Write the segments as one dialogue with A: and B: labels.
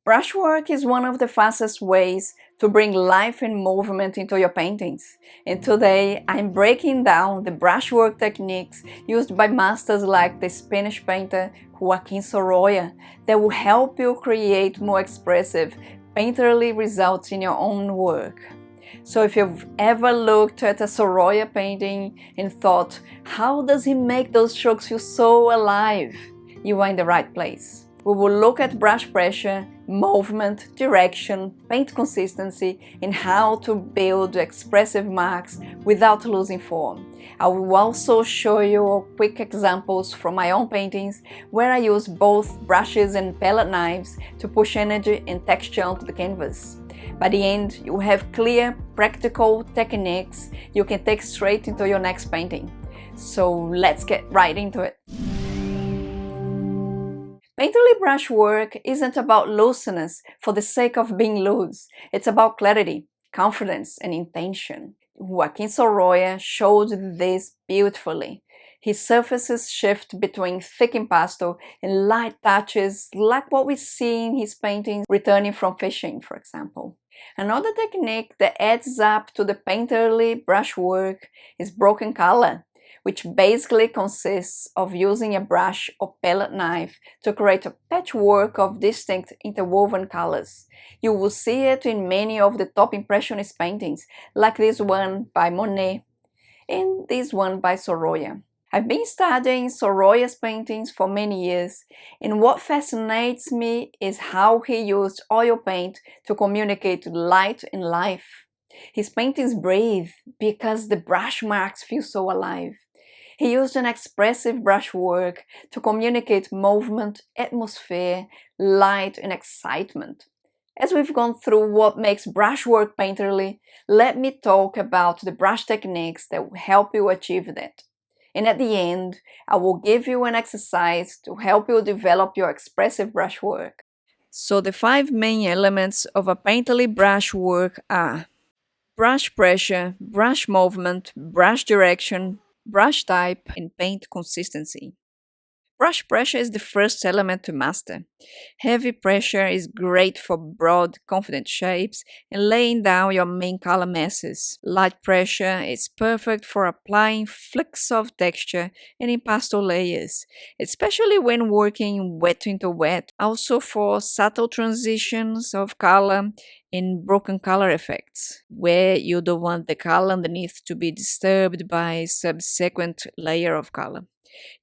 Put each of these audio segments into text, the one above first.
A: Brushwork is one of the fastest ways to bring life and movement into your paintings. And today I'm breaking down the brushwork techniques used by masters like the Spanish painter Joaquin Sorolla that will help you create more expressive, painterly results in your own work. So if you've ever looked at a Sorolla painting and thought, how does he make those strokes feel so alive? You are in the right place. We will look at brush pressure, movement, direction, paint consistency, and how to build expressive marks without losing form. I will also show you quick examples from my own paintings where I use both brushes and palette knives to push energy and texture onto the canvas. By the end, you have clear, practical techniques you can take straight into your next painting. So let's get right into it. Painterly brushwork isn't about looseness for the sake of being loose. It's about clarity, confidence, and intention. Joaquin Sorolla showed this beautifully. His surfaces shift between thick impasto and light touches, like what we see in his paintings returning from fishing, for example. Another technique that adds up to the painterly brushwork is broken color, which basically consists of using a brush or palette knife to create a patchwork of distinct interwoven colors. You will see it in many of the top Impressionist paintings, like this one by Monet and this one by Sorolla. I've been studying Sorolla's paintings for many years, and what fascinates me is how he used oil paint to communicate light and life. His paintings breathe because the brush marks feel so alive. He used an expressive brushwork to communicate movement, atmosphere, light, and excitement. As we've gone through what makes brushwork painterly, let me talk about the brush techniques that will help you achieve that. And at the end, I will give you an exercise to help you develop your expressive brushwork. So the 5 main elements of a painterly brushwork are brush pressure, brush movement, brush direction, brush type, and paint consistency. Brush pressure is the first element to master. Heavy pressure is great for broad, confident shapes and laying down your main color masses. Light pressure is perfect for applying flicks of texture and impasto layers, especially when working wet into wet, also for subtle transitions of color and broken color effects, where you don't want the color underneath to be disturbed by subsequent layer of color.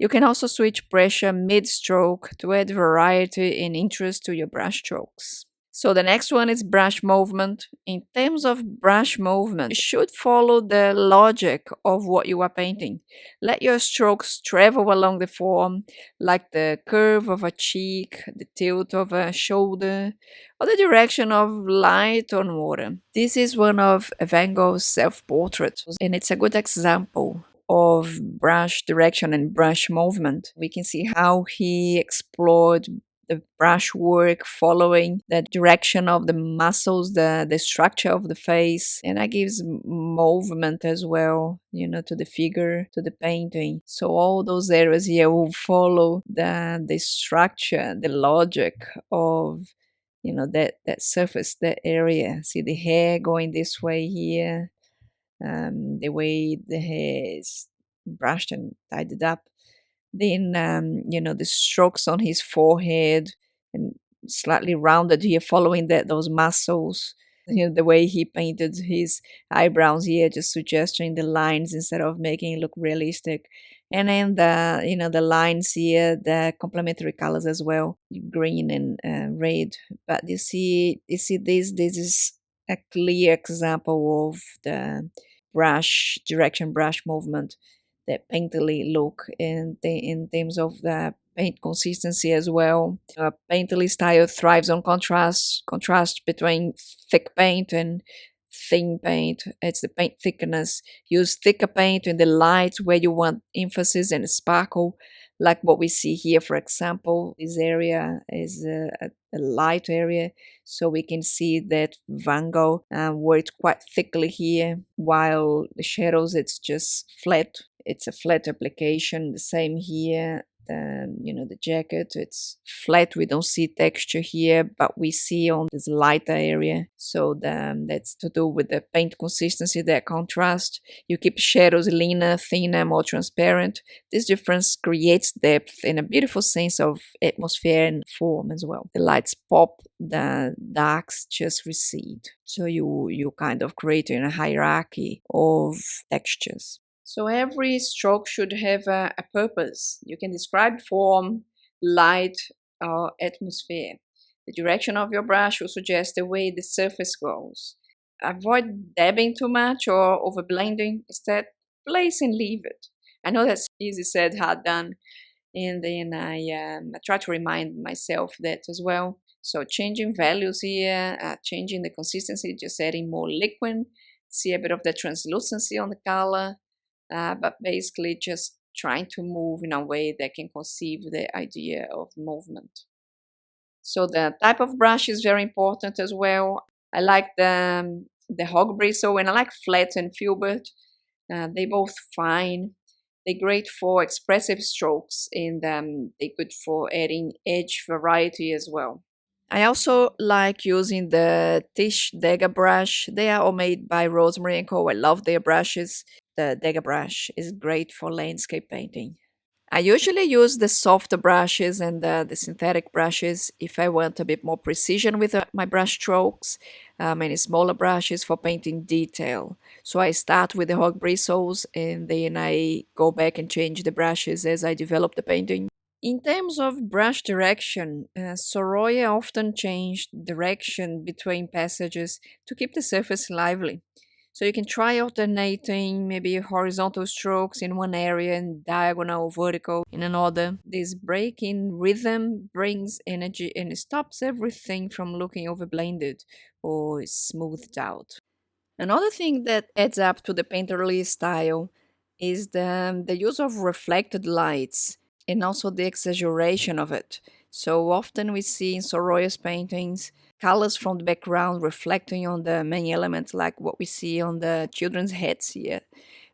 A: You can also switch pressure mid-stroke to add variety and interest to your brush strokes. So the next one is brush movement. In terms of brush movement, you should follow the logic of what you are painting. Let your strokes travel along the form, like the curve of a cheek, the tilt of a shoulder, or the direction of light on water. This is one of Van Gogh's self-portraits, and it's a good example of brush direction and brush movement. We can see how he explored the brush work following the direction of the muscles, the structure of the face, and that gives movement as well, to the figure, to the painting. So all those areas here will follow the structure, the logic of that surface, that area. See the hair going this way here, the way the hair is brushed and tidied up. Then, the strokes on his forehead and slightly rounded here, following those muscles. The way he painted his eyebrows here, just suggesting the lines instead of making it look realistic. And then the lines here, the complementary colors as well, green and red. But you see this is a clear example of the brush direction, brush movement, that painterly look in terms of the paint consistency as well. A painterly style thrives on contrast between thick paint and thin paint. It's the paint thickness. Use thicker paint in the lights where you want emphasis and sparkle, like what we see here, for example. This area is a light area, so we can see that Van Gogh worked quite thickly here, while the shadows, it's just flat. It's a flat application. The same here. the jacket. It's flat. We don't see texture here, but we see on this lighter area. So that's to do with the paint consistency, that contrast. You keep shadows leaner, thinner, more transparent. This difference creates depth and a beautiful sense of atmosphere and form as well. The lights pop, the darks just recede. So you kind of creating a hierarchy of textures. So every stroke should have a purpose. You can describe form, light, or atmosphere. The direction of your brush will suggest the way the surface goes. Avoid dabbing too much or overblending. Instead, place and leave it. I know that's easy said, hard done. And then I try to remind myself that as well. So changing values here, changing the consistency, just adding more liquid, see a bit of the translucency on the color, but basically just trying to move in a way that can conceive the idea of movement. So the type of brush is very important as well. I like the hog bristle and I like flat and filbert. They both fine. They're great for expressive strokes and they're good for adding edge variety as well. I also like using the Tish Dagger brush. They are all made by Rosemary & Co. I love their brushes. The Dagger brush is great for landscape painting. I usually use the softer brushes and the synthetic brushes if I want a bit more precision with my brush strokes, and smaller brushes for painting detail. So I start with the hog bristles and then I go back and change the brushes as I develop the painting. In terms of brush direction, Sorolla often changed direction between passages to keep the surface lively. So you can try alternating maybe horizontal strokes in one area and diagonal or vertical in another. This break in rhythm brings energy and stops everything from looking overblended or smoothed out. Another thing that adds up to the painterly style is the use of reflected lights and also the exaggeration of it. So often we see in Sorolla's paintings colors from the background reflecting on the main elements, like what we see on the children's heads here,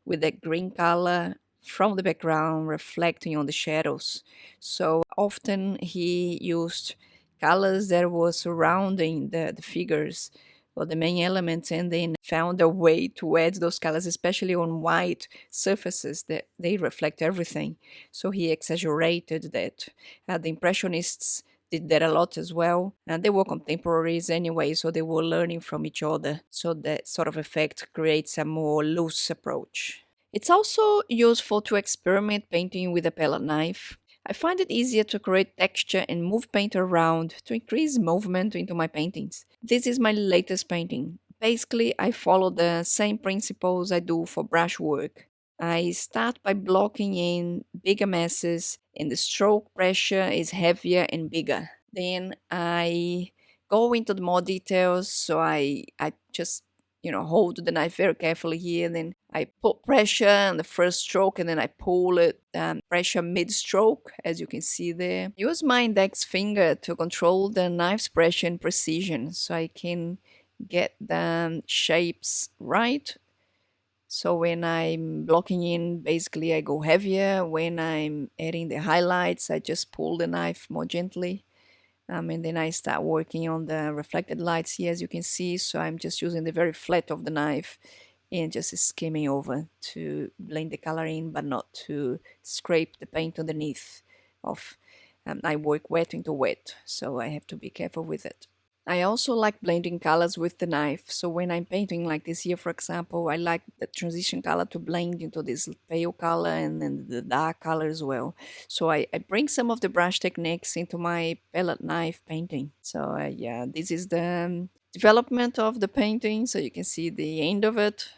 A: with the green color from the background reflecting on the shadows. So often he used colors that were surrounding the figures or the main elements and then found a way to add those colors, especially on white surfaces that they reflect everything. So he exaggerated that. The Impressionists did that a lot as well. And they were contemporaries anyway, so they were learning from each other. So that sort of effect creates a more loose approach. It's also useful to experiment painting with a palette knife. I find it easier to create texture and move paint around to increase movement into my paintings. This is my latest painting. Basically, I follow the same principles I do for brushwork. I start by blocking in bigger masses and the stroke pressure is heavier and bigger. Then I go into the more details, so I just hold the knife very carefully here, and then I put pressure on the first stroke and then I pull it, pressure mid-stroke, as you can see there. Use my index finger to control the knife's pressure and precision so I can get the shapes right. So when I'm blocking in, basically I go heavier. When I'm adding the highlights, I just pull the knife more gently. And then I start working on the reflected lights here, as you can see. So I'm just using the very flat of the knife and just skimming over to blend the color in, but not to scrape the paint underneath off. I work wet into wet, so I have to be careful with it. I also like blending colors with the knife. So when I'm painting like this here, for example, I like the transition color to blend into this pale color and then the dark color as well. So I bring some of the brush techniques into my palette knife painting. So yeah, this is the development of the painting. So you can see the end of it.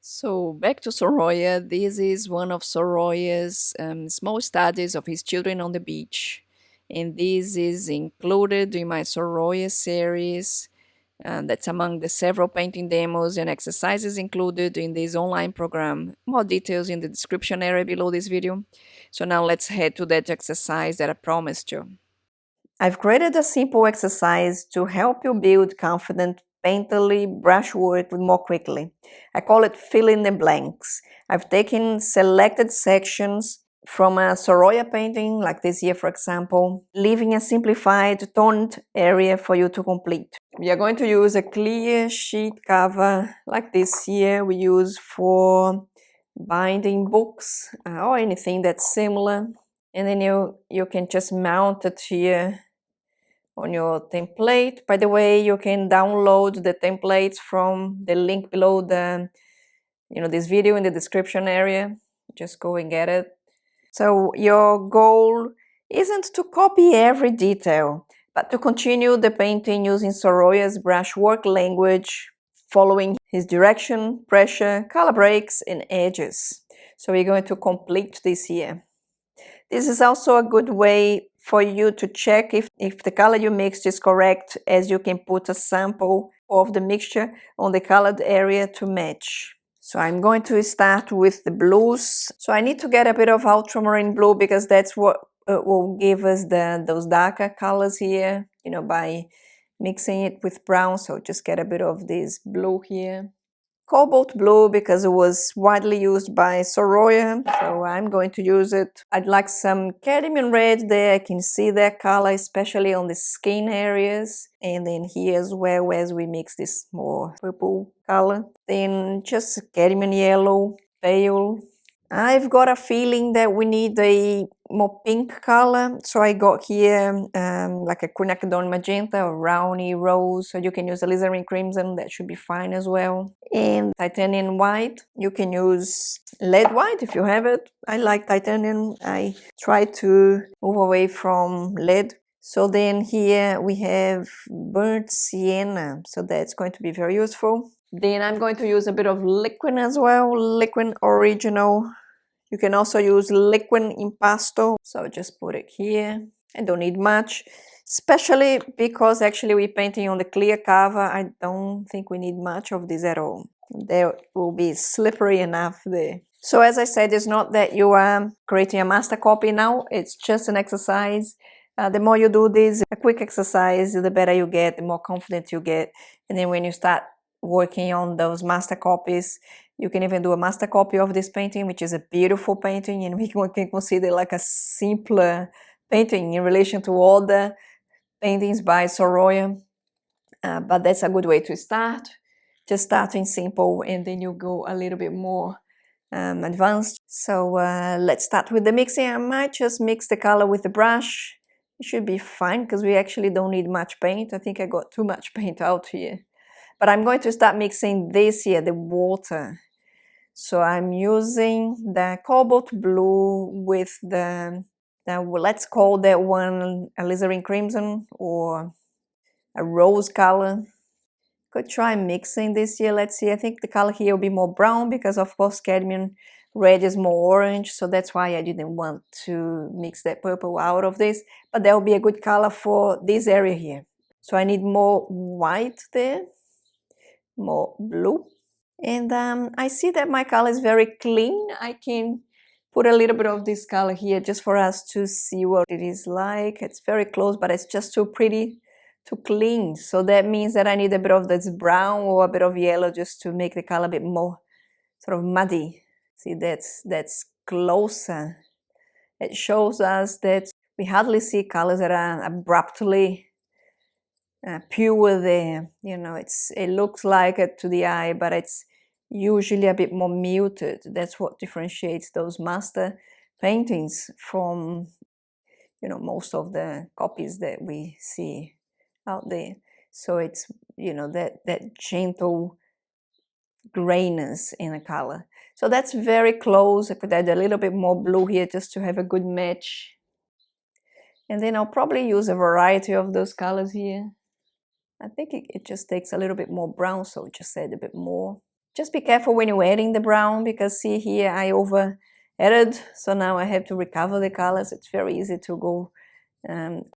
A: So back to Sorolla. This is one of Sorolla's small studies of his children on the beach. And this is included in my Sorolla series. That's among the several painting demos and exercises included in this online program. More details in the description area below this video. So now let's head to that exercise that I promised you. I've created a simple exercise to help you build confident painterly brushwork more quickly. I call it fill in the blanks. I've taken selected sections from a Sorolla painting, like this here, for example, leaving a simplified toned area for you to complete. We are going to use a clear sheet cover like this here we use for binding books or anything that's similar. And then you can just mount it here on your template. By the way, you can download the templates from the link below the this video in the description area. Just go and get it. So your goal isn't to copy every detail, but to continue the painting using SOROLLA'S brushwork language, following his direction, pressure, color breaks, and edges. So we're going to complete this here. This is also a good way for you to check if the color you mixed is correct, as you can put a sample of the mixture on the colored area to match. So I'm going to start with the blues. So I need to get a bit of ultramarine blue because that's what will give us those darker colors here, by mixing it with brown. So just get a bit of this blue here. Cobalt blue because it was widely used by Sorolla, so I'm going to use it. I'd like some cadmium red there. I can see that color, especially on the skin areas. And then here as well, as we mix this more purple color. Then just cadmium yellow, pale. I've got a feeling that we need a more pink color, so I got here like a quinacridone magenta or brownie rose, so you can use alizarin crimson, that should be fine as well. And titanium white, you can use lead white if you have it. I like titanium. I try to move away from lead. So then here we have burnt sienna, so that's going to be very useful. Then I'm going to use a bit of liquid as well, liquid original. You can also use liquid impasto, so just put it here. I don't need much, especially because actually we're painting on the clear cover. I don't think we need much of this at all. There will be slippery enough there. So as I said, it's not that you are creating a master copy now, it's just an exercise. The more you do this, a quick exercise, the better you get, the more confident you get. And then when you start working on those master copies, you can even do a master copy of this painting, which is a beautiful painting, and we can consider like a simpler painting in relation to all the paintings by Sorolla. But that's a good way to start. Just starting simple, and then you go a little bit more advanced. So let's start with the mixing. I might just mix the color with the brush. It should be fine because we actually don't need much paint. I think I got too much paint out here. But I'm going to start mixing this here, the water. So I'm using the cobalt blue with let's call that one alizarin crimson or a rose color. Could try mixing this here. Let's see, I think the color here will be more brown because of course cadmium red is more orange, so that's why I didn't want to mix that purple out of this, but that will be a good color for this area here. So I need more white there, more blue. And I see that my color is very clean. I can put a little bit of this color here just for us to see what it is like. It's very close, but it's just too pretty, too clean. So that means that I need a bit of this brown or a bit of yellow just to make the color a bit more sort of muddy. See, that's closer. It shows us that we hardly see colors that are abruptly pure there. It looks like it to the eye, but it's usually a bit more muted. That's what differentiates those master paintings from most of the copies that we see out there. So it's that gentle grayness in the color. So that's very close. I could add a little bit more blue here just to have a good match. And then I'll probably use a variety of those colors here. I think it just takes a little bit more brown, so just add a bit more. Just be careful when you're adding the brown, because see here I over added, so now I have to recover the colors. It's very easy to go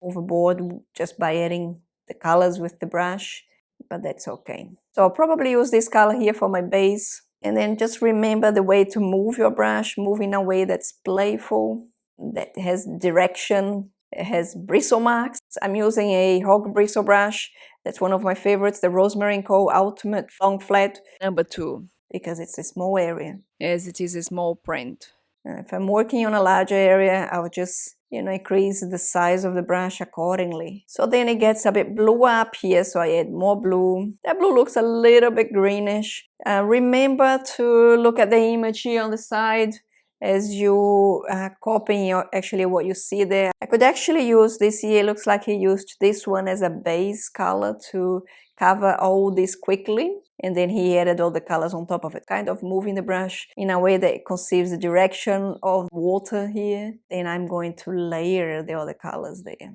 A: overboard just by adding the colors with the brush, but that's okay. So I'll probably use this color here for my base. And then just remember the way to move your brush, move in a way that's playful, that has direction. It has bristle marks. I'm using a hog bristle brush. That's one of my favorites, the Rosemary & Co. Ultimate Long Flat #2, because it's a small area, as it is a small print. If I'm working on a larger area, I'll just, increase the size of the brush accordingly. So then it gets a bit blue up here, so I add more blue. That blue looks a little bit greenish. Remember to look at the image here on the side as you copying actually what you see there. I could actually use this here. It looks like he used this one as a base color to cover all this quickly, and then he added all the colors on top of it, kind of moving the brush in a way that it conceives the direction of water here. Then I'm going to layer the other colors there.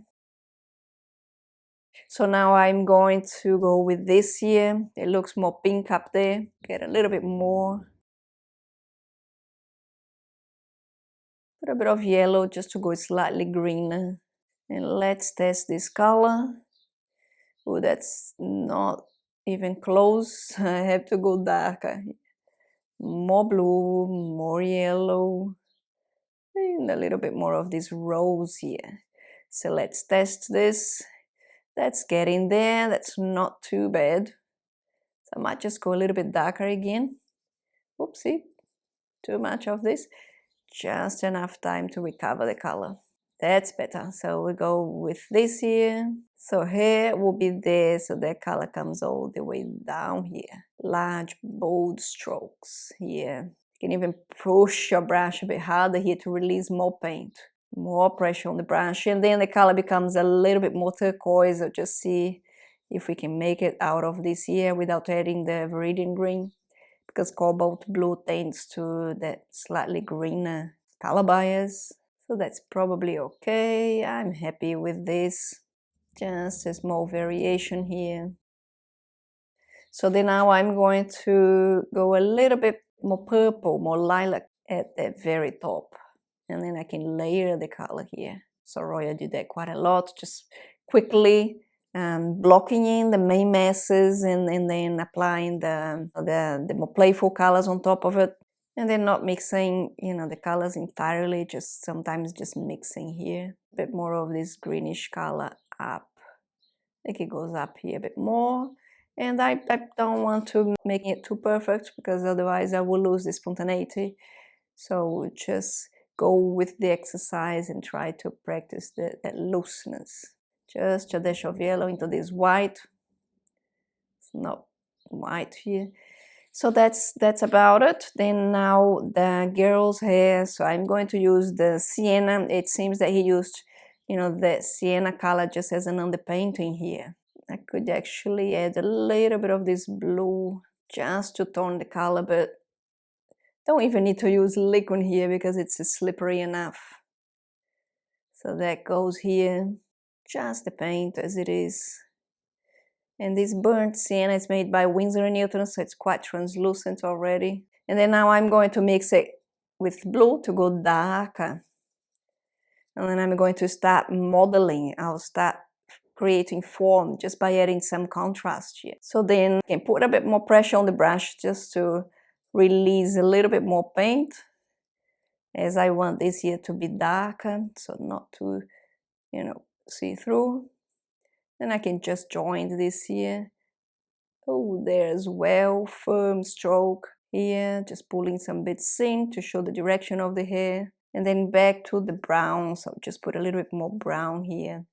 A: So now I'm going to go with this here. It looks more pink up there. Get a little bit more. Put a bit of yellow just to go slightly greener. And let's test this color. Oh, that's not even close. I have to go darker. More blue, more yellow, and a little bit more of this rose here. So let's test this. That's getting there. That's not too bad. So I might just go a little bit darker again. Oopsie, too much of this. Just enough time to recover the color. That's better. So we go with this here. So here will be there, so that color comes all the way down here. Large, bold strokes here. You can even push your brush a bit harder here to release more paint. More pressure on the brush, and then the color becomes a little bit more turquoise. So just see if we can make it out of this here without adding the viridian green, because cobalt blue tends to that slightly greener color bias. So that's probably okay. I'm happy with this. Just a small variation here. So then now I'm going to go a little bit more purple, more lilac at the very top. And then I can layer the color here. Soraya did that quite a lot, just quickly blocking in the main masses and then applying the more playful colors on top of it. And then not mixing, the colors entirely, just sometimes just mixing here. A bit more of this greenish color up. I think it goes up here a bit more. And I don't want to make it too perfect, because otherwise I will lose the spontaneity. So just go with the exercise and try to practice that looseness. Just a dash of yellow into this white. It's not white here. So that's about it. Then now the girl's hair. So I'm going to use the sienna. It seems that he used, the sienna color just as an underpainting here. I could actually add a little bit of this blue just to tone the color, but don't even need to use liquid here because it's slippery enough. So that goes here, just the paint as it is. And this burnt sienna is made by Winsor & Newton, so it's quite translucent already. And then now I'm going to mix it with blue to go darker. And then I'm going to start modeling. I'll start creating form just by adding some contrast here. So then I can put a bit more pressure on the brush just to release a little bit more paint, as I want this here to be darker, so not too, see through. Then I can just join this here. Oh, there as well, firm stroke here, just pulling some bits in to show the direction of the hair. And then back to the brown, so just put a little bit more brown here.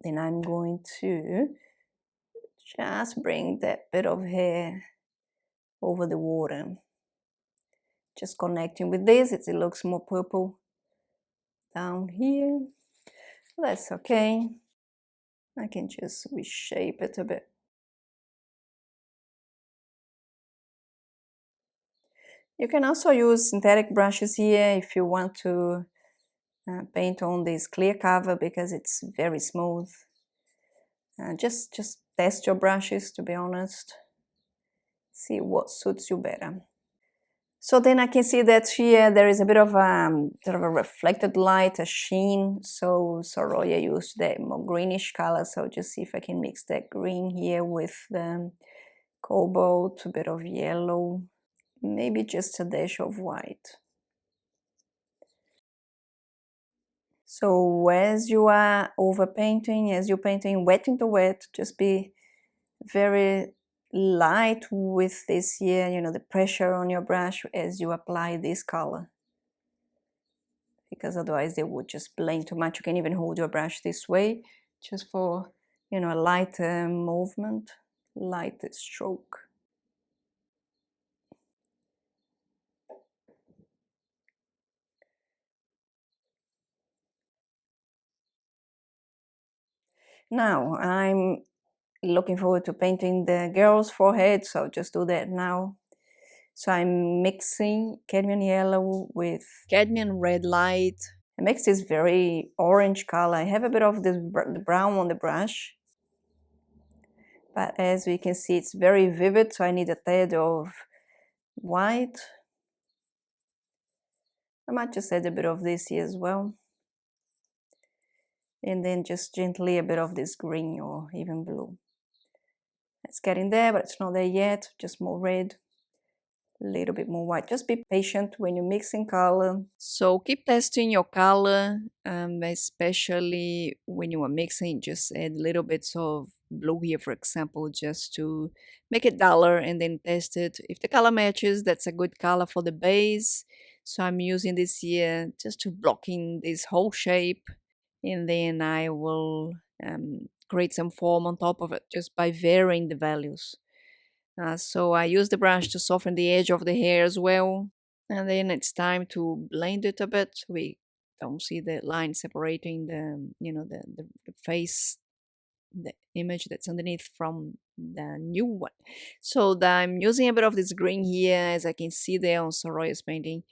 A: Then I'm going to just bring that bit of hair over the water. Just connecting with this, it looks more purple down here. That's okay. I can just reshape it a bit. You can also use synthetic brushes here if you want to paint on this clear cover, because it's very smooth. Just test your brushes, to be honest. See what suits you better. So then I can see that here there is a bit of sort of a reflected light, a sheen. So Soraya used that more greenish color. So just see if I can mix that green here with the cobalt, a bit of yellow, maybe just a dash of white. So as you are overpainting, as you're painting wet into wet, just be very light with this here, the pressure on your brush as you apply this color. because otherwise they would just blend too much. You can even hold your brush this way, just for, you know, a lighter movement, lighter stroke. Now I'm looking forward to painting the girl's forehead, so I'll just do that now. So I'm mixing cadmium yellow with cadmium red light. I mix this very orange color. I have a bit of this brown on the brush, but as we can see, it's very vivid, so I need a tad of white. I might just add a bit of this here as well. And then just gently a bit of this green or even blue. It's getting there, but it's not there yet, just more red. A little bit more white. Just be patient when you're mixing color. So keep testing your color, especially when you are mixing. Just add little bits of blue here, for example, just to make it duller, and then test it. If the color matches, that's a good color for the base. So I'm using this here just to blocking this whole shape, and then I will create some form on top of it just by varying the values. So I use the brush to soften the edge of the hair as well. And then it's time to blend it a bit. We don't see the line separating the, you know, the face, the image that's underneath from the new one. So I'm using a bit of this green here, as I can see there on Sorolla's painting.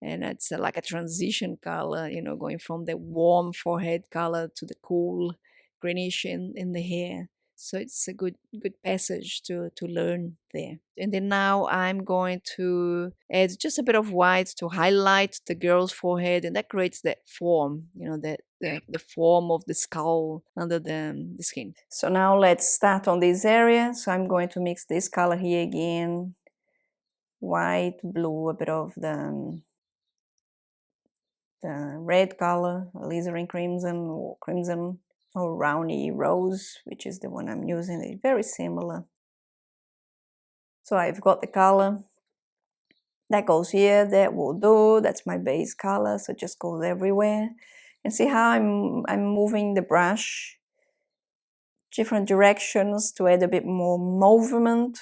A: And it's like a transition color, you know, going from the warm forehead color to the cool greenish in the hair. So it's a good passage to learn there. And then now I'm going to add just a bit of white to highlight the girl's forehead, and that creates that form, you know, that the form of the skull under the skin. So now let's start on this area. So I'm going to mix this color here again, white, blue, a bit of the red color, alizarin crimson or Rowney rose, which is the one I'm using. It's very similar. So I've got the color that goes here, that will do. That's my base color, so it just goes everywhere. And see how I'm moving the brush different directions to add a bit more movement.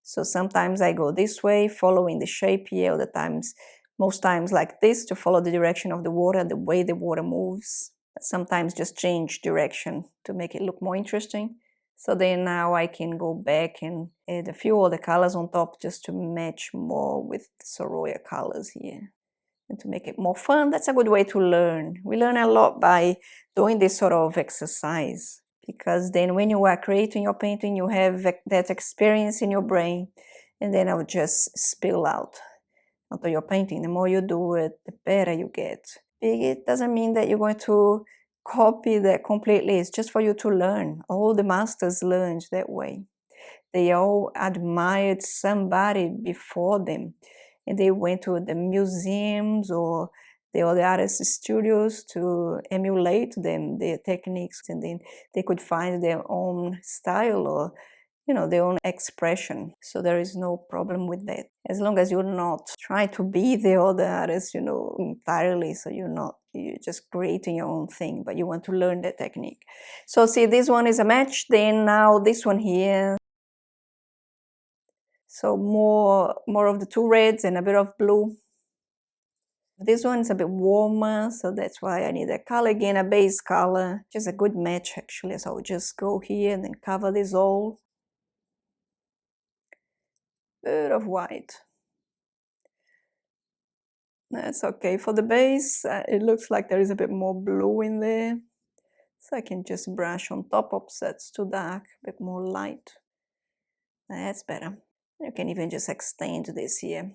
A: So sometimes I go this way, following the shape here, other times, most times like this, to follow the direction of the water, the way the water moves. Sometimes just change direction to make it look more interesting. So then now I can go back and add a few other colors on top just to match more with the Sorolla colors here. And to make it more fun, that's a good way to learn. We learn a lot by doing this sort of exercise, because then when you are creating your painting, you have that experience in your brain, and then it will just spill out onto your painting. The more you do it, the better you get. It doesn't mean that you're going to copy that completely. It's just for you to learn. All the masters learned that way. They all admired somebody before them, and they went to the museums or the other artist studios to emulate them, their techniques, and then they could find their own style or, you know, their own expression. So there is no problem with that, as long as you're not trying to be the other artist, you know, entirely. So you're just creating your own thing, but you want to learn the technique. So see, this one is a match. Then now this one here. So more of the two reds and a bit of blue. This one's a bit warmer, so that's why I need a color again, a base color. Just a good match actually. So I'll just go here and then cover this all. Bit of white. That's okay. For the base, it looks like there is a bit more blue in there. So I can just brush on top of sets too dark, a bit more light. That's better. You can even just extend this here.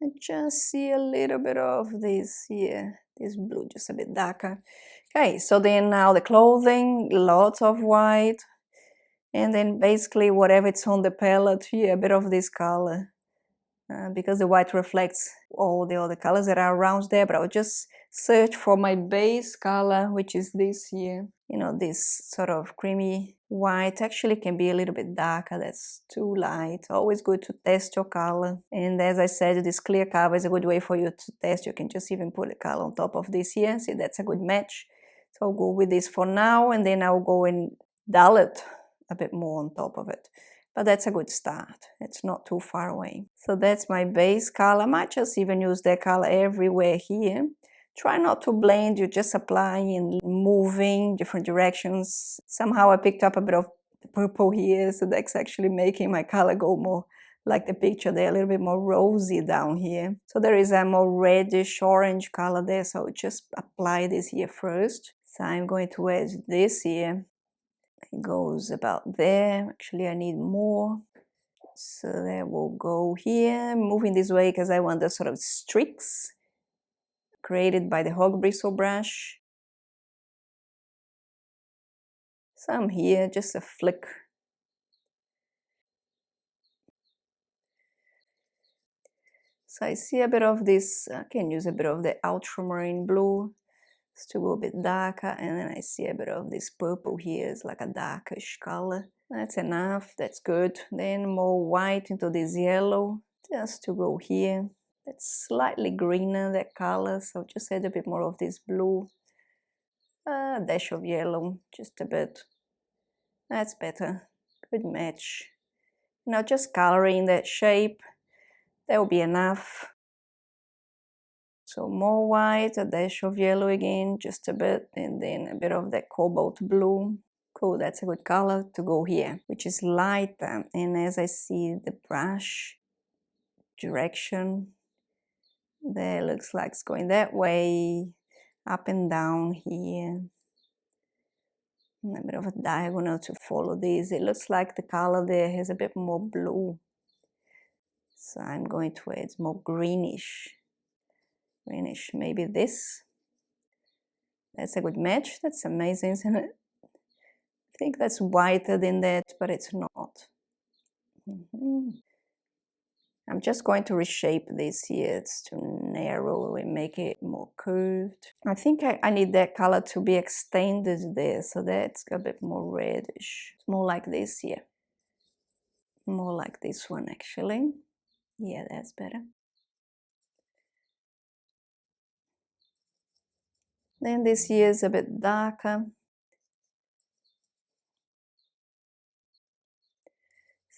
A: And just see a little bit of this here, this blue, just a bit darker. Okay, so then now the clothing, lots of white. And then basically whatever it's on the palette here, a bit of this color. because the white reflects all the other colors that are around there, but I'll just search for my base color, which is this here. You know, this sort of creamy white actually can be a little bit darker. That's too light. Always good to test your color. And as I said, this clear cover is a good way for you to test. You can just even put a color on top of this here. See, that's a good match. So I'll go with this for now, and then I'll go and dull it a bit more on top of it. But that's a good start. It's not too far away. So that's my base color. I might just even use that color everywhere here. Try not to blend, you're just applying and moving different directions. Somehow I picked up a bit of purple here, so that's actually making my color go more like the picture there, a little bit more rosy down here. So there is a more reddish orange color there, so I'll just apply this here first. So I'm going to add this here. It goes about there. Actually, I need more. So that will go here. Moving this way because I want the sort of streaks created by the hog bristle brush. Some here, just a flick. So I see a bit of this, I can use a bit of the ultramarine blue to go a bit darker, and then I see a bit of this purple here, it's like a darkish color. That's enough, that's good. Then more white into this yellow, just to go here. It's slightly greener, that color, so just add a bit more of this blue. A dash of yellow, just a bit. That's better, good match. Now just coloring that shape, that will be enough. So more white, a dash of yellow again, just a bit, and then a bit of that cobalt blue. Cool, that's a good color to go here, which is lighter. And as I see the brush direction, there looks like it's going that way, up and down here. And a bit of a diagonal to follow this. It looks like the color there has a bit more blue. So I'm going to add more greenish. Greenish, maybe this. That's a good match. That's amazing, isn't it? I think that's whiter than that, but it's not. I'm just going to reshape this here. It's too narrow and make it more curved. I think I need that color to be extended there, so that's a bit more reddish. It's more like this here. More like this one, actually. Yeah, that's better. Then this here is a bit darker.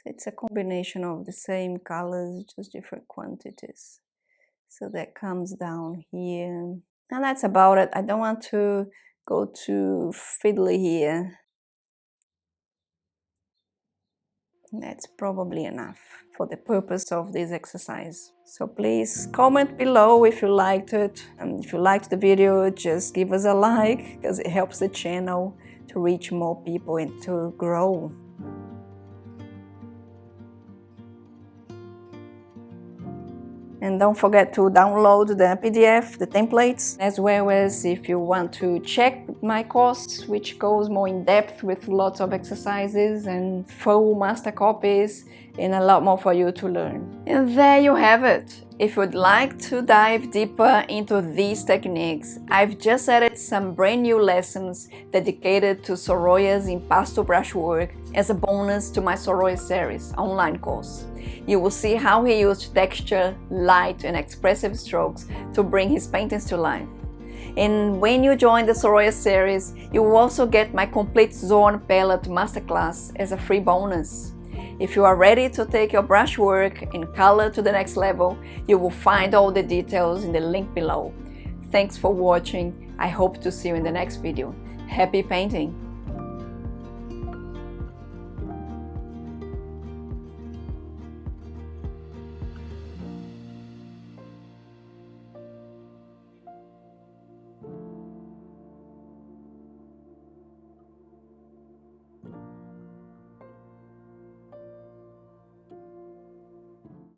A: It's a combination of the same colors, just different quantities. So that comes down here. And that's about it. I don't want to go too fiddly here. That's probably enough for the purpose of this exercise. So please comment below if you liked it. And if you liked the video, just give us a like, because it helps the channel to reach more people and to grow. And don't forget to download the PDF, the templates, as well as if you want to check my course, which goes more in depth with lots of exercises and full master copies and a lot more for you to learn. And there you have it. If you'd like to dive deeper into these techniques, I've just added some brand new lessons dedicated to SOROLLA'S impasto brushwork as a bonus to my SOROLLA'S series online course. You will see how he used texture, light and expressive strokes to bring his paintings to life. And when you join the SOROLLA'S series, you will also get my complete Zone Palette Masterclass as a free bonus. If you are ready to take your brushwork and color to the next level, you will find all the details in the link below. Thanks for watching. I hope to see you in the next video. Happy painting!